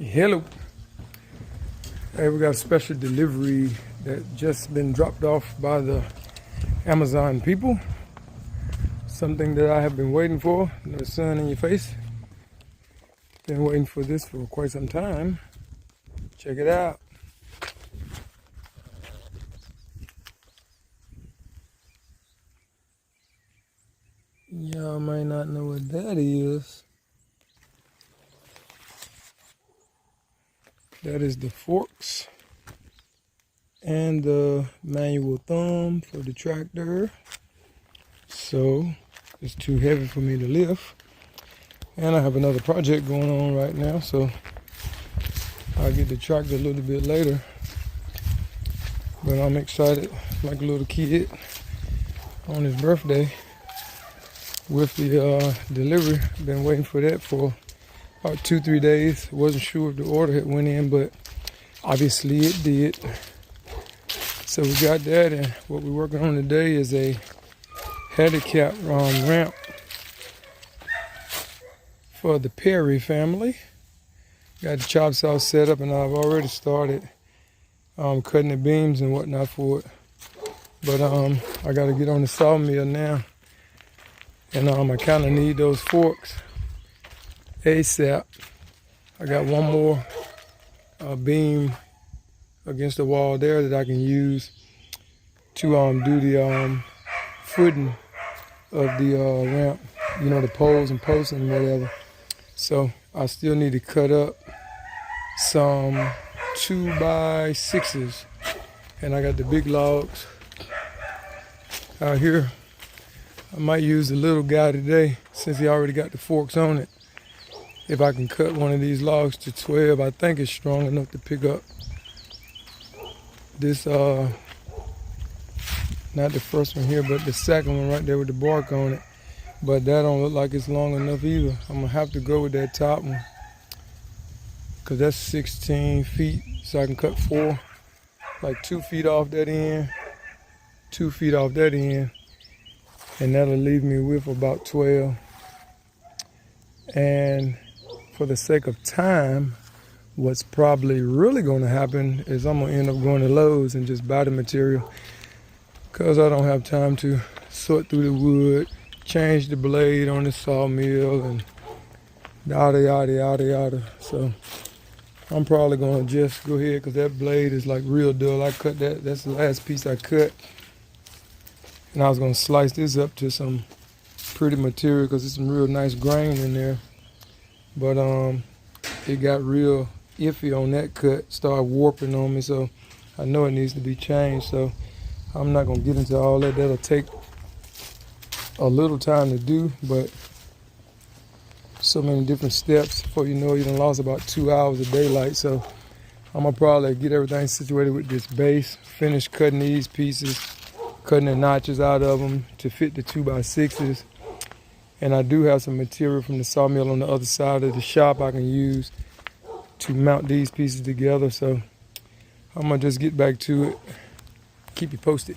Hello. Hey, we got a special delivery that just been dropped off by the Amazon people. Something that I have been waiting for. No sun in your face. Been waiting for this for quite some time. Check it out. Y'all might not know what that is. That is the forks and the manual thumb for the tractor. So it's too heavy for me to lift. And I have another project going on right now, so I'll get the tractor a little bit later. But I'm excited like a little kid on his birthday with the delivery. Been waiting for that for about 2-3 days. Wasn't sure if the order had went in, but obviously it did. So we got that, and what we're working on today is a handicap ramp for the Perry family. Got the chop saw set up, and I've already started cutting the beams and whatnot for it. But I got to get on the sawmill now, and I kind of need those forks ASAP. I got one more beam against the wall there that I can use to do the footing of the ramp, you know, the poles and posts and whatever. So I still need to cut up some 2x6s, and I got the big logs out here. I might use the little guy today since he already got the forks on it. If I can cut one of these logs to 12, I think it's strong enough to pick up this, not the first one here, but the second one right there with the bark on it. But that don't look like it's long enough either. I'm gonna have to go with that top one, cause that's 16 feet, so I can cut 4, like 2 feet off that end, 2 feet off that end, and that'll leave me with about 12. And for the sake of time, what's probably really going to happen is I'm going to end up going to Lowe's and just buy the material, because I don't have time to sort through the wood, change the blade on the sawmill, and yada, yada, yada, yada. So I'm probably going to just go ahead, because that blade is like real dull. I cut that. That's the last piece I cut. And I was going to slice this up to some pretty material, because there's some real nice grain in there. But it got real iffy on that cut, started warping on me, so I know it needs to be changed. So I'm not gonna get into all that. That'll take a little time to do, but so many different steps before you know you done lost about 2 hours of daylight. So I'm gonna probably get everything situated with this base, finish cutting these pieces, cutting the notches out of them to fit the 2x6s. And I do have some material from the sawmill on the other side of the shop I can use to mount these pieces together. So I'm gonna just get back to it. Keep you posted.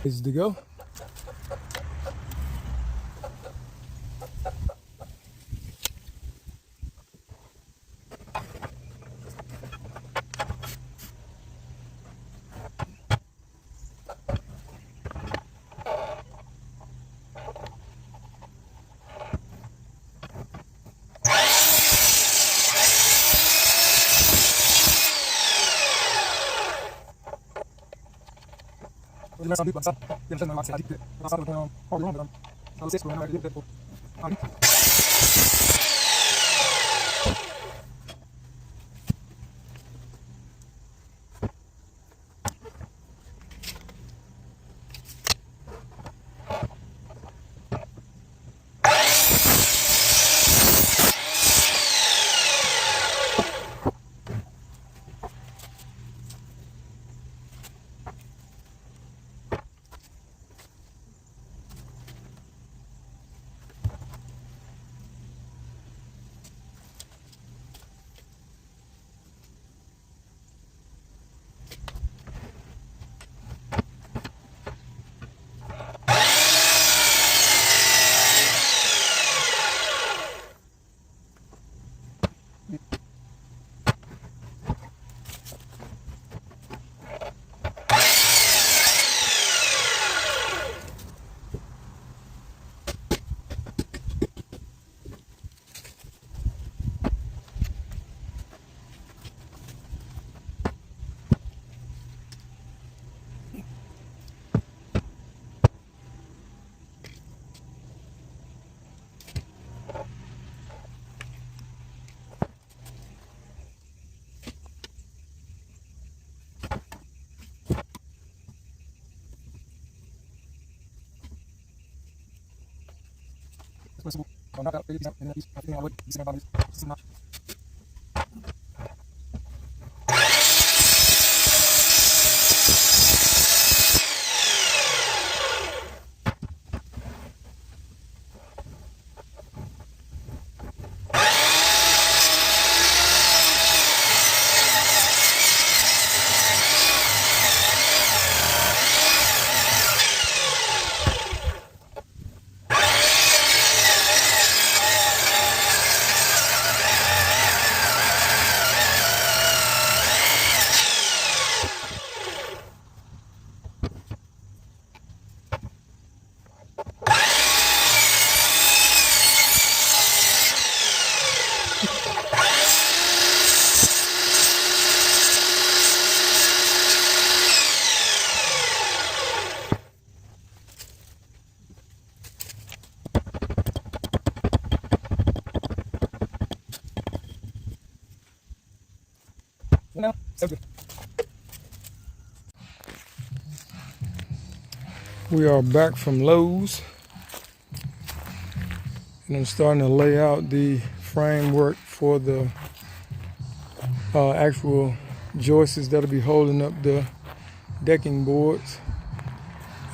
Is to go. We are back from Lowe's, and I'm starting to lay out the framework for the actual joists that'll be holding up the decking boards.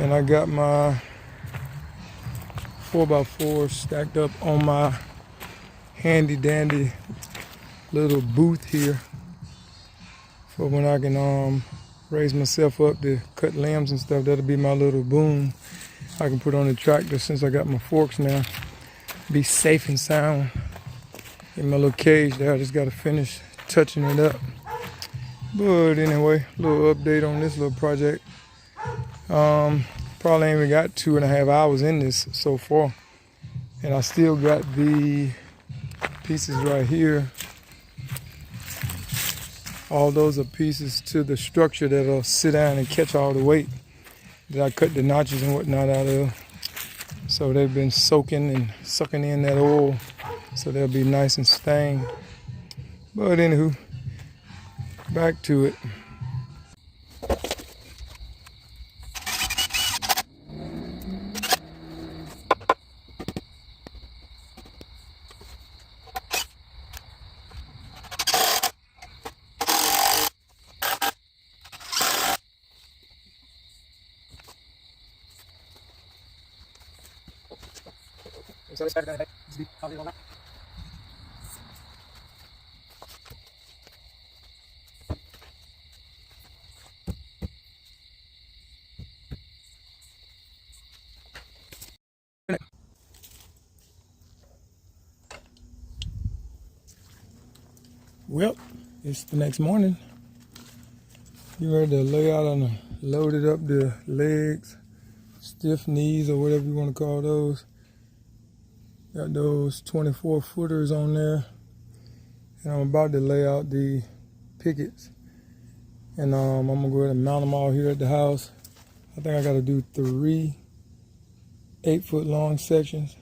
And I got my 4x4 stacked up on my handy dandy little booth here for when I can raise myself up to cut limbs and stuff. That'll be my little boom I can put on the tractor since I got my forks now. Be safe and sound in my little cage there. I just got to finish touching it up. But anyway, a little update on this little project. Probably ain't even got 2.5 hours in this so far, and I still got the pieces right here. All those are pieces to the structure that'll sit down and catch all the weight that I cut the notches and whatnot out of. So they've been soaking and sucking in that oil, so they'll be nice and stained. But anywho, back to it. Well, it's the next morning. You ready to lay out and loaded up the legs, stiff knees, or whatever you want to call those. Got those 24 footers on there. And I'm about to lay out the pickets. And I'm gonna go ahead and mount them all here at the house. I think I gotta do 3 8-foot long sections.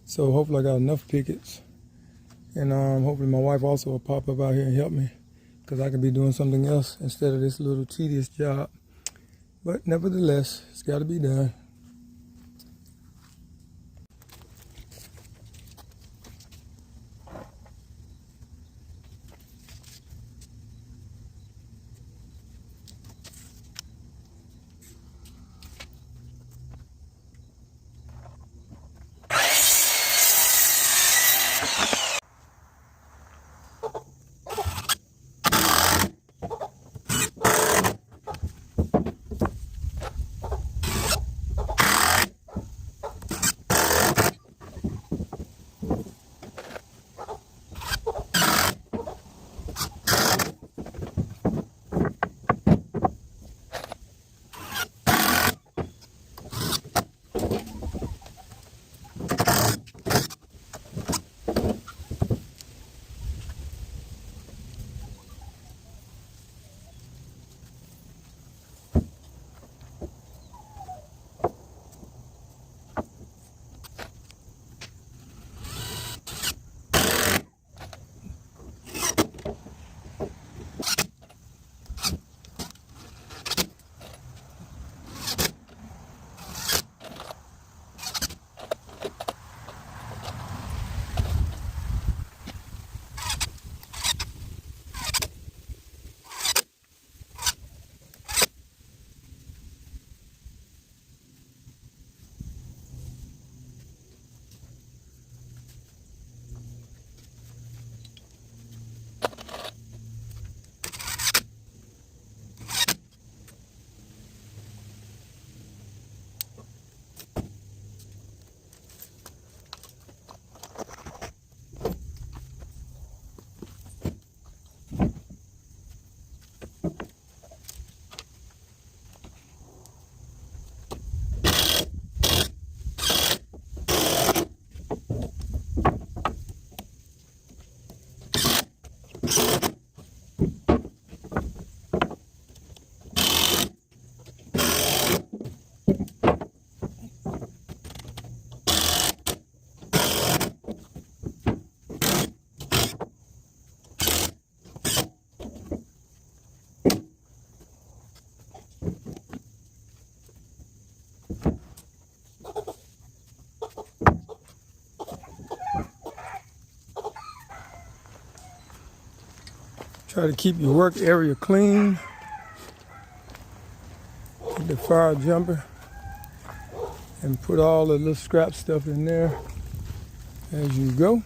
So hopefully I got enough pickets. And hopefully my wife also will pop up out here and help me, because I can be doing something else instead of this little tedious job. But nevertheless, it's got to be done. Try to keep your work area clean. Get the fire jumper and put all the little scrap stuff in there as you go.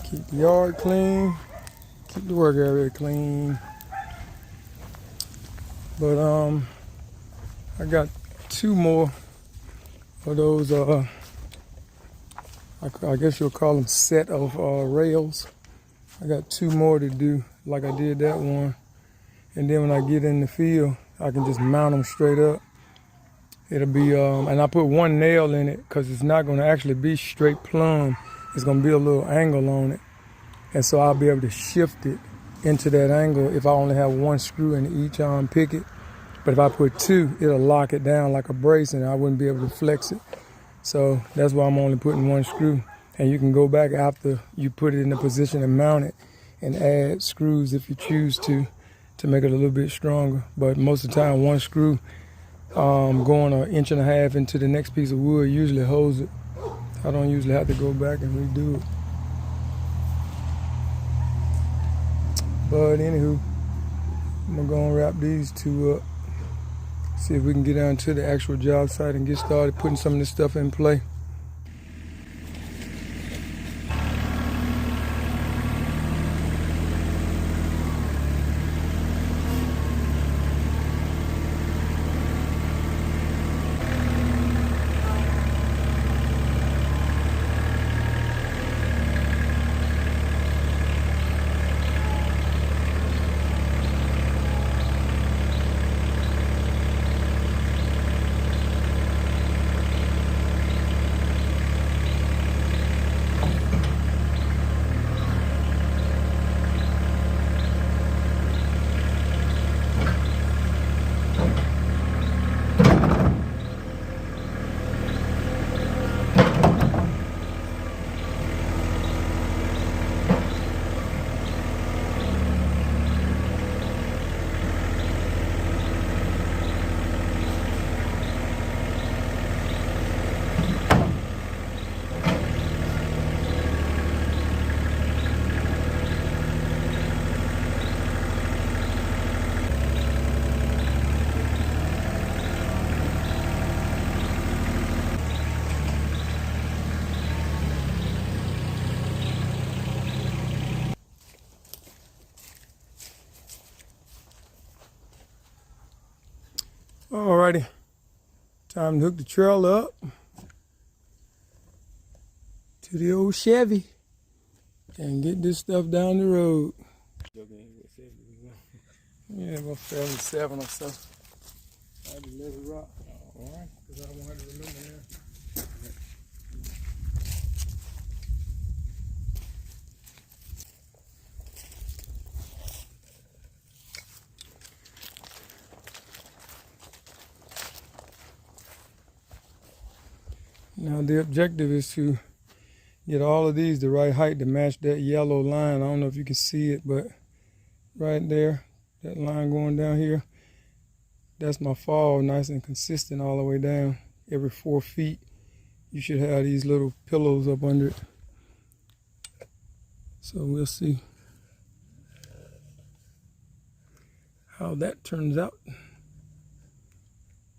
Keep the yard clean. Keep the work area clean. But I got 2 more of those I guess you'll call them set of rails. I got 2 more to do, like I did that one. And then when I get in the field, I can just mount them straight up. It'll be, and I put 1 nail in it because it's not going to actually be straight plumb. It's going to be a little angle on it. And so I'll be able to shift it into that angle if I only have 1 screw in each arm picket. But if I put 2, it'll lock it down like a brace and I wouldn't be able to flex it. So that's why I'm only putting 1 screw. And you can go back after you put it in the position and mount it and add screws if you choose to make it a little bit stronger. But most of the time, 1 screw going 1.5 inches into the next piece of wood usually holds it. I don't usually have to go back and redo it. But anywho, I'm gonna go and wrap these 2 up. See if we can get down to the actual job site and get started putting some of this stuff in play. Alrighty, time to hook the trailer up to the old Chevy and get this stuff down the road. Yeah, about 77 or so. I just let it rock. Alright, because I don't have to remember now. Now the objective is to get all of these the right height to match that yellow line. I don't know if you can see it, but right there, that line going down here, that's my fall, nice and consistent all the way down. Every 4 feet, you should have these little pillows up under it. So we'll see how that turns out.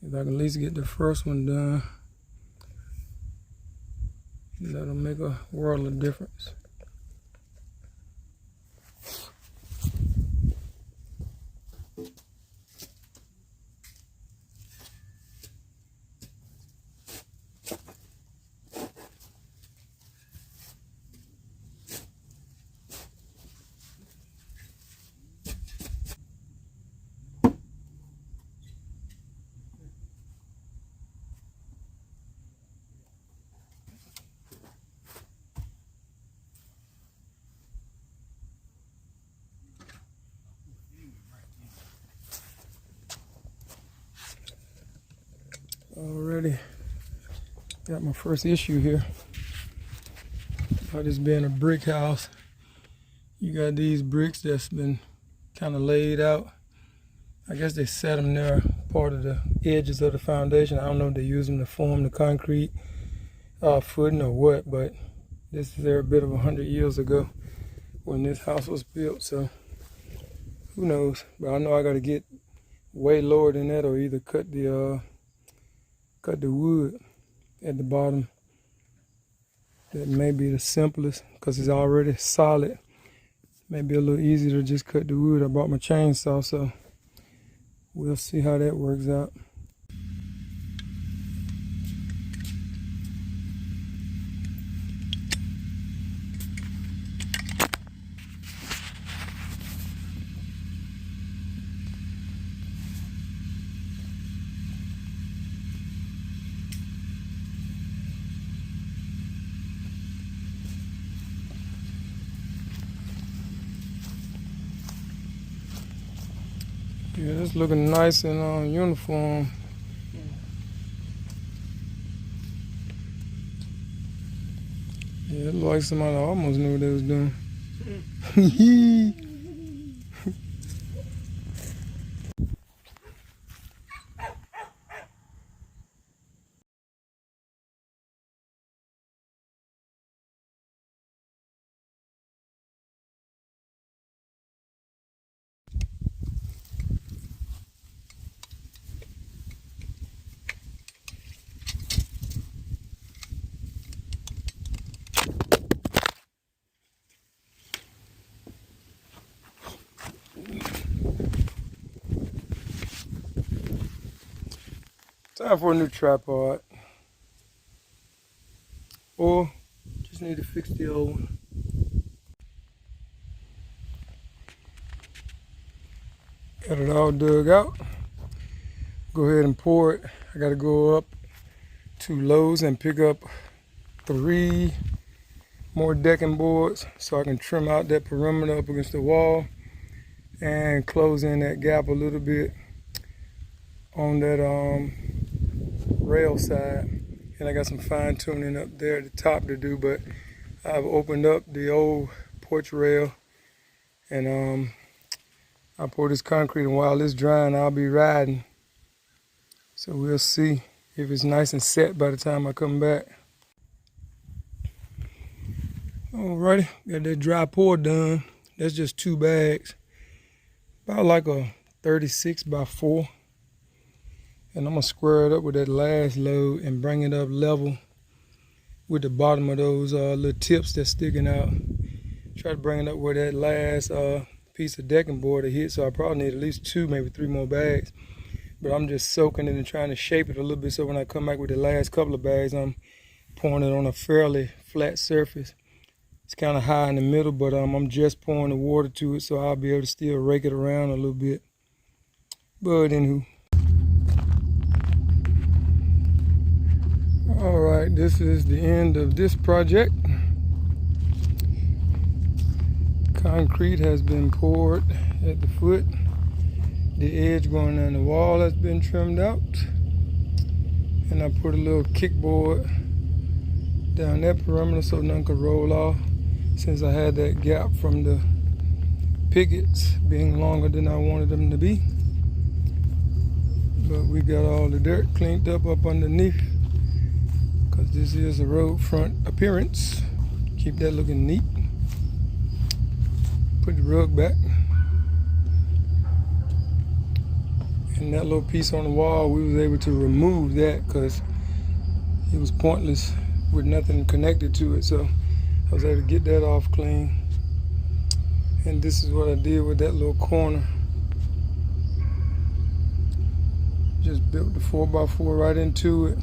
If I can at least get the first one done, that'll make a world of difference. Already got my first issue here. About this being a brick house, you got these bricks that's been kind of laid out. I guess they set them there, part of the edges of the foundation. I don't know if they use them to form the concrete footing or what, but this is there a bit of 100 years ago when this house was built, so who knows. But I know I got to get way lower than that or either cut the wood at the bottom. That may be the simplest because it's already solid. Maybe a little easier to just cut the wood. I brought my chainsaw, so we'll see how that works out. Yeah, it's looking nice and uniform. Yeah, it looked like somebody almost knew what they was doing. Time for a new tripod. Or just need to fix the old one. Got it all dug out. Go ahead and pour it. I gotta go up to Lowe's and pick up 3 more decking boards so I can trim out that perimeter up against the wall and close in that gap a little bit on that rail side. And I got some fine tuning up there at the top to do, but I've opened up the old porch rail and I pour this concrete, and while it's drying I'll be riding. So we'll see if it's nice and set by the time I come back. Alrighty, got that dry pour done. That's just 2 bags. About like a 36 by 4. And I'm gonna square it up with that last load and bring it up level with the bottom of those little tips that's sticking out. Try to bring it up where that last piece of decking board hit, so I probably need at least 2, maybe 3 more bags. but I'm just soaking it and trying to shape it a little bit so when I come back with the last couple of bags, I'm pouring it on a fairly flat surface. It's kind of high in the middle, but I'm just pouring the water to it, so I'll be able to still rake it around a little bit. But anywho. All right, this is the end of this project. Concrete has been poured at the foot. The edge going on the wall has been trimmed out. And I put a little kickboard down that perimeter so none could roll off, since I had that gap from the pickets being longer than I wanted them to be. But we got all the dirt cleaned up underneath, because this is a road front appearance. Keep that looking neat. Put the rug back. And that little piece on the wall, we was able to remove that because it was pointless with nothing connected to it. So I was able to get that off clean. And this is what I did with that little corner. Just built the 4x4 right into it.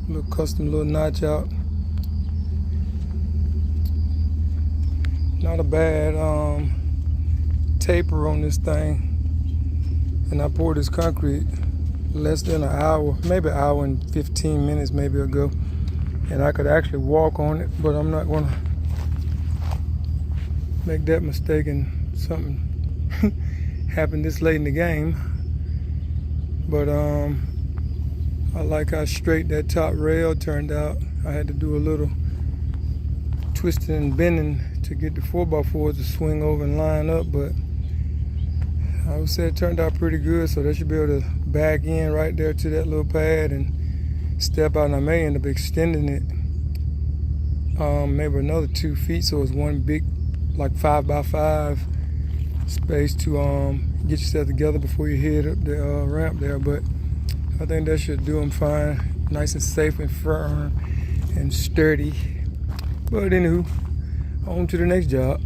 Little custom little notch out. Not a bad taper on this thing. And I poured this concrete less than an hour, maybe an hour and 15 minutes maybe ago. And I could actually walk on it, but I'm not gonna make that mistake and something happen this late in the game. But I like how straight that top rail turned out. I had to do a little twisting and bending to get the 4x4 to swing over and line up, but I would say it turned out pretty good, so they should be able to back in right there to that little pad and step out, and I may end up extending it maybe another 2 feet, so it's one big like 5x5 space to get yourself together before you head up the ramp there. But I think that should do them fine, nice and safe and firm and sturdy. But anywho, on to the next job.